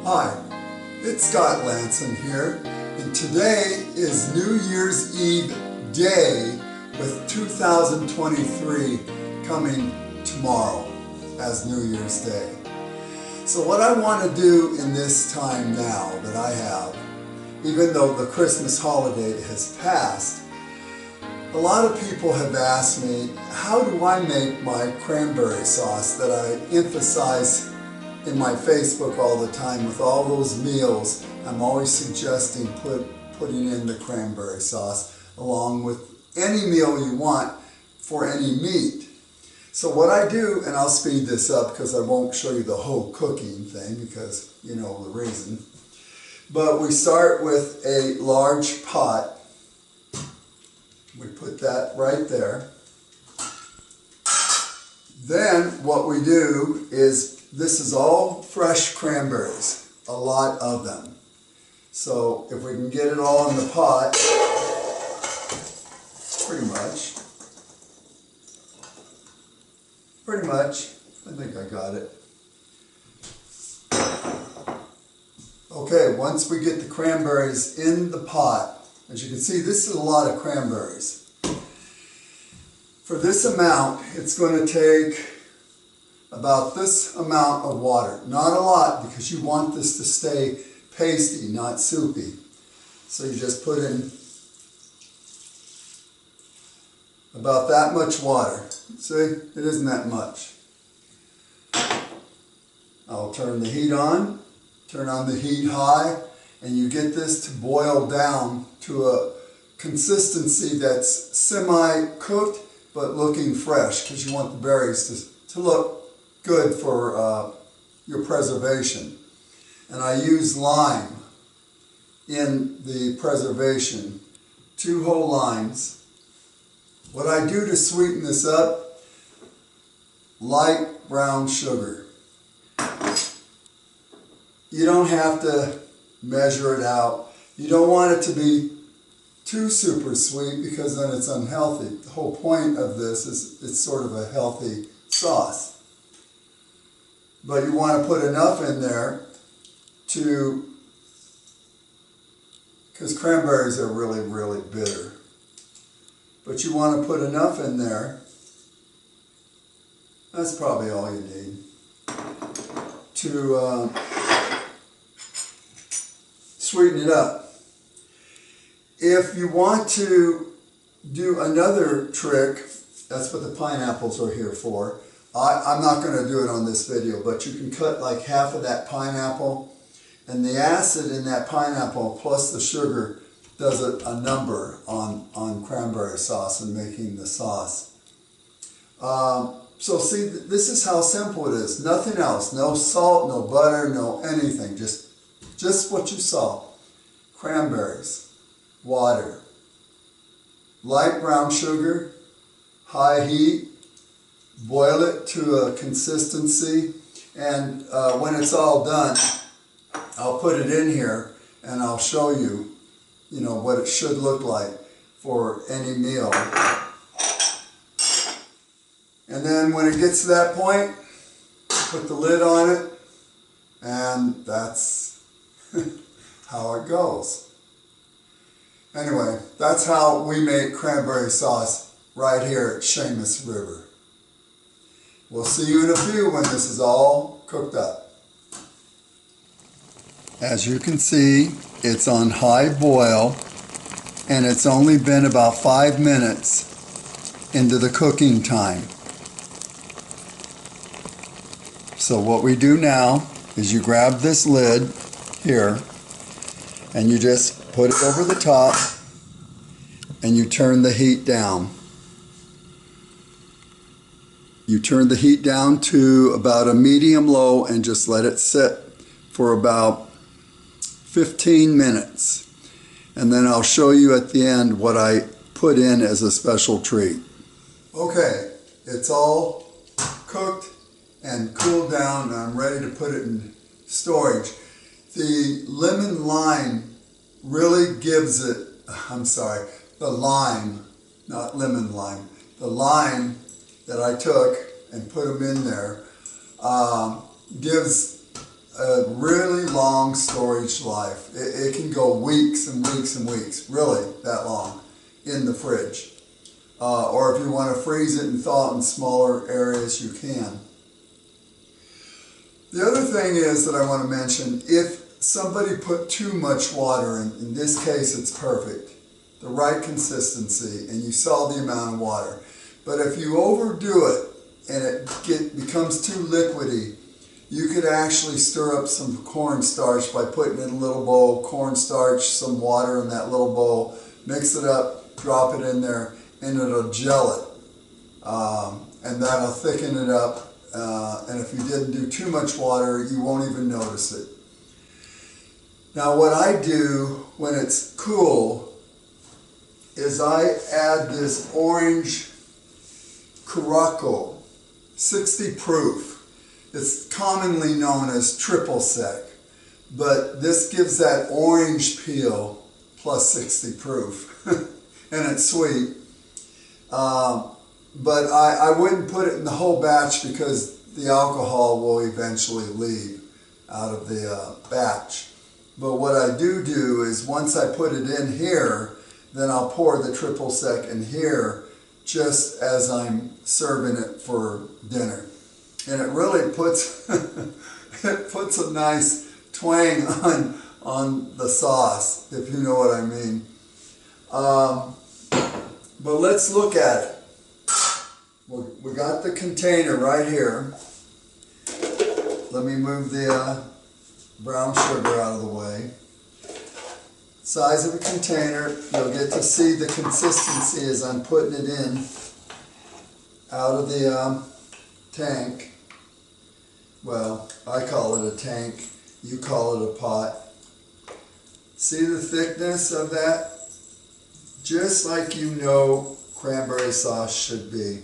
Hi, it's Scott Lanson here, and today is New Year's Eve day with 2023 coming tomorrow as New Year's Day. So what I want to do in this time now that I have, even though the Christmas holiday has passed, a lot of people have asked me, how do I make my cranberry sauce that I emphasize in my Facebook all the time with all those meals? I'm always suggesting putting in the cranberry sauce along with any meal you want for any meat. So what I do, and I'll speed this up because I won't show you the whole cooking thing because you know the reason. But we start with a large pot. We put that right there. Then what we do is, this is all fresh cranberries, a lot of them. So if we can get it all in the pot, pretty much, I think I got it. Okay, once we get the cranberries in the pot, as you can see, this is a lot of cranberries. For this amount, it's going to take about this amount of water. Not a lot, because you want this to stay pasty, not soupy. So you just put in about that much water. See, it isn't that much. I'll turn the heat on, turn on the heat high, and you get this to boil down to a consistency that's semi-cooked but looking fresh, because you want the berries to look good for your preservation. And I use lime in the preservation, 2 whole limes. What I do to sweeten this up, light brown sugar. You don't have to measure it out. You don't want it to be too super sweet because then it's unhealthy. The whole point of this is it's sort of a healthy sauce. But you want to put enough in there because cranberries are really, really bitter. But you want to put enough in there, that's probably all you need, to sweeten it up. If you want to do another trick, that's what the pineapples are here for. I'm not going to do it on this video, but you can cut like half of that pineapple, and the acid in that pineapple plus the sugar does a number on cranberry sauce and making the sauce. So see, this is how simple it is. Nothing else. No salt, no butter, no anything. Just what you saw. Cranberries, water, light brown sugar, high heat, boil it to a consistency, and when it's all done, I'll put it in here and I'll show you, what it should look like for any meal. And then when it gets to that point, put the lid on it, and that's how it goes. Anyway, that's how we make cranberry sauce right here at Seamus River. We'll see you in a few when this is all cooked up. As you can see, it's on high boil, and it's only been about 5 minutes into the cooking time. So what we do now is you grab this lid here, and you just put it over the top, and you turn the heat down. You turn the heat down to about a medium-low and just let it sit for about 15 minutes. And then I'll show you at the end what I put in as a special treat. Okay, it's all cooked and cooled down, and I'm ready to put it in storage. The lemon lime really gives it, the lime, not lemon lime, the lime that I took and put them in there gives a really long storage life. It can go weeks and weeks and weeks, really that long, in the fridge. Or if you want to freeze it and thaw it in smaller areas, you can. The other thing is that I want to mention, if somebody put too much water in this case it's perfect, the right consistency, and you saw the amount of water. But if you overdo it and it becomes too liquidy, you could actually stir up some cornstarch by putting in a little bowl, cornstarch, some water in that little bowl, mix it up, drop it in there, and it'll gel it. And that'll thicken it up. And if you didn't do too much water, you won't even notice it. Now what I do when it's cool is I add this orange Curaçao, 60 proof. It's commonly known as triple sec, but this gives that orange peel plus 60 proof, and it's sweet. But I wouldn't put it in the whole batch because the alcohol will eventually leave out of the batch. But what I do is once I put it in here, then I'll pour the triple sec in here just as I'm serving it for dinner. And it really puts it puts a nice twang on the sauce, if you know what I mean. But let's look at it. We got the container right here. Let me move the brown sugar out of the way. Size of a container, you'll get to see the consistency as I'm putting it in out of the tank. Well, I call it a tank, you call it a pot. See the thickness of that? Just like you know cranberry sauce should be.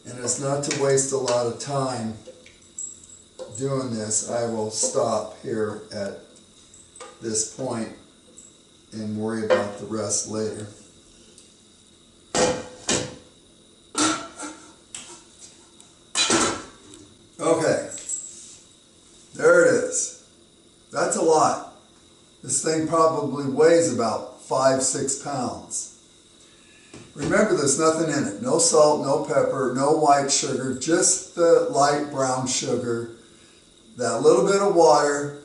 And it's not to waste a lot of time doing this. I will stop here at this point and worry about the rest later. Okay, there it is. That's a lot. This thing probably weighs about 5-6 pounds. Remember, there's nothing in it. No salt, no pepper, no white sugar, just the light brown sugar, that little bit of water,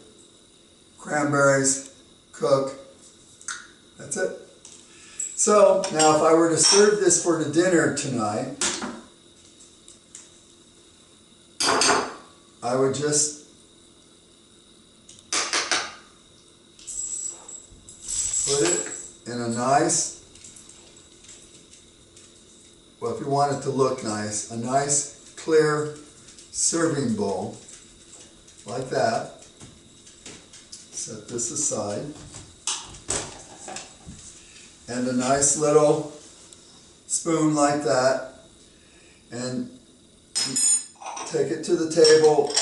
cranberries, cook. That's it. So, now if I were to serve this for the dinner tonight, I would just put it in a nice, well, if you want it to look nice, a nice clear serving bowl, like that. Set this aside. And a nice little spoon like that. And take it to the table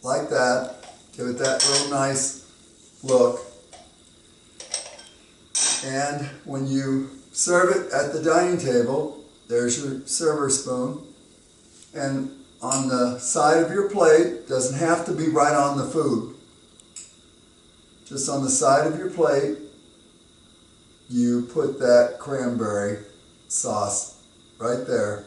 like that. Give it that little nice look. And when you serve it at the dining table, there's your server spoon. And on the side of your plate, doesn't have to be right on the food. Just on the side of your plate, you put that cranberry sauce right there.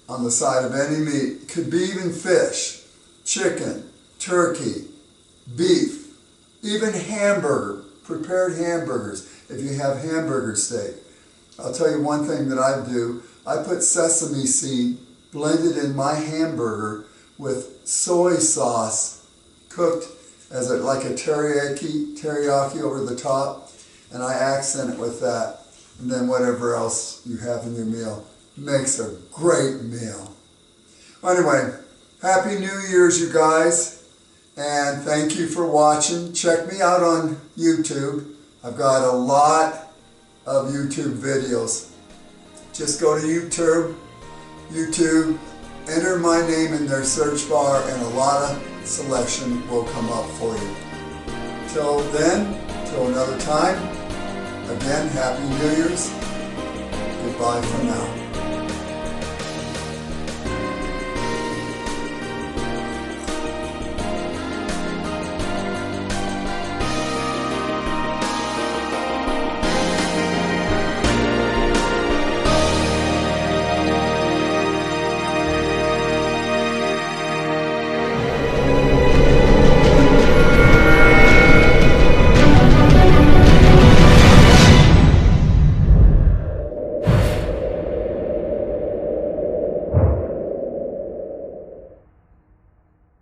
On the side of any meat. Could be even fish, chicken, turkey, beef, even hamburger, prepared hamburgers if you have hamburger steak. I'll tell you one thing that I do. I put sesame seed blended in my hamburger with soy sauce, cooked as like a teriyaki over the top, and I accent it with that, and then whatever else you have in your meal. Makes a great meal. Anyway, Happy New Year's, you guys, and thank you for watching. Check me out on YouTube. I've got a lot of YouTube videos. Just go to YouTube, enter my name in their search bar, and a lot of selection will come up for you. Till then, till another time, again, Happy New Year's. Goodbye for now.